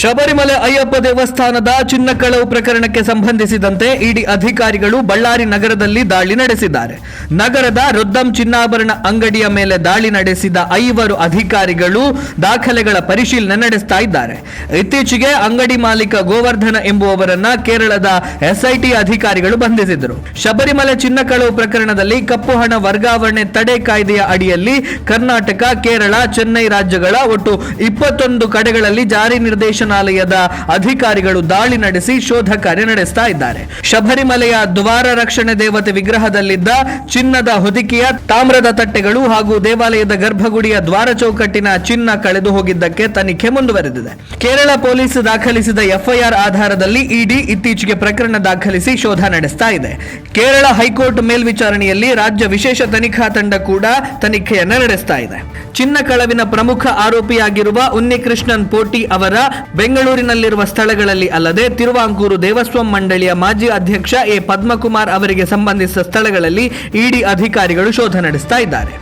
ಶಬರಿಮಲೆ ಅಯ್ಯಪ್ಪ ದೇವಸ್ಥಾನದ ಚಿನ್ನ ಕಳವು ಪ್ರಕರಣಕ್ಕೆ ಸಂಬಂಧಿಸಿದಂತೆ ಇಡಿ ಅಧಿಕಾರಿಗಳು ಬಳ್ಳಾರಿ ನಗರದಲ್ಲಿ ದಾಳಿ ನಡೆಸಿದ್ದಾರೆ. ನಗರದ ರುದ್ದಂ ಚಿನ್ನಾಭರಣ ಅಂಗಡಿಯ ಮೇಲೆ ದಾಳಿ ನಡೆಸಿದ 5 ಅಧಿಕಾರಿಗಳು ದಾಖಲೆಗಳ ಪರಿಶೀಲನೆ ನಡೆಸ್ತಾ ಇದ್ದಾರೆ. ಇತ್ತೀಚೆಗೆ ಅಂಗಡಿ ಮಾಲೀಕ ಗೋವರ್ಧನ ಎಂಬುವವರನ್ನ ಕೇರಳದ ಎಸ್ಐಟಿ ಅಧಿಕಾರಿಗಳು ಬಂಧಿಸಿದರು. ಶಬರಿಮಲೆ ಚಿನ್ನ ಕಳವು ಪ್ರಕರಣದಲ್ಲಿ ಕಪ್ಪು ಹಣ ವರ್ಗಾವಣೆ ತಡೆ ಕಾಯ್ದೆಯ ಅಡಿಯಲ್ಲಿ ಕರ್ನಾಟಕ, ಕೇರಳ, ಚೆನ್ನೈ ರಾಜ್ಯಗಳ ಒಟ್ಟು 21 ಕಡೆಗಳಲ್ಲಿ ಜಾರಿ ನಿರ್ದೇಶನಾಲಯದ ಅಧಿಕಾರಿಗಳು ದಾಳಿ ನಡೆಸಿ ಶೋಧ ಕಾರ್ಯ ನಡೆಸ್ತಾ ಇದ್ದಾರೆ. ಶಬರಿಮಲೆಯ ದ್ವಾರ ರಕ್ಷಣೆ ದೇವತೆ ವಿಗ್ರಹದಲ್ಲಿದ್ದ ಚಿನ್ನದ ಹೊದಿಕೆಯ ತಾಮ್ರದ ತಟ್ಟೆಗಳು ಹಾಗೂ ದೇವಾಲಯದ ಗರ್ಭಗುಡಿಯ ದ್ವಾರ ಚೌಕಟ್ಟಿನ ಚಿನ್ನ ಕಳೆದು ಹೋಗಿದ್ದಕ್ಕೆ ತನಿಖೆ ಮುಂದುವರೆದಿದೆ. ಕೇರಳ ಪೊಲೀಸ್ ದಾಖಲಿಸಿದ ಎಫ್ಐಆರ್ ಆಧಾರದಲ್ಲಿ ಇಡಿ ಇತ್ತೀಚೆಗೆ ಪ್ರಕರಣ ದಾಖಲಿಸಿ ಶೋಧ ನಡೆಸ್ತಾ ಇದೆ. ಕೇರಳ ಹೈಕೋರ್ಟ್ ಮೇಲ್ವಿಚಾರಣೆಯಲ್ಲಿ ರಾಜ್ಯ ವಿಶೇಷ ತನಿಖಾ ತಂಡ ಕೂಡ ತನಿಖೆಯನ್ನು ನಡೆಸ್ತಾ ಇದೆ. ಚಿನ್ನ ಕಳವಿನ ಪ್ರಮುಖ ಆರೋಪಿಯಾಗಿರುವ ಉನ್ನಿಕೃಷ್ಣನ್ ಪೋಟಿ ಅವರ ಬೆಂಗಳೂರಿನಲ್ಲಿರುವ ಸ್ಥಳಗಳಲ್ಲಿ ಅಲ್ಲದೆ ತಿರುವಾಂಕೂರು ದೇವಸ್ವಂ ಮಂಡಳಿಯ ಮಾಜಿ ಅಧ್ಯಕ್ಷ ಎ ಪದ್ಮಕುಮಾರ್ ಅವರಿಗೆ ಸಂಬಂಧಿಸಿದ ಸ್ಥಳಗಳಲ್ಲಿ ಇಡಿ ಅಧಿಕಾರಿಗಳು ಶೋಧ ನಡೆಸ್ತಾ ಇದ್ದಾರೆ.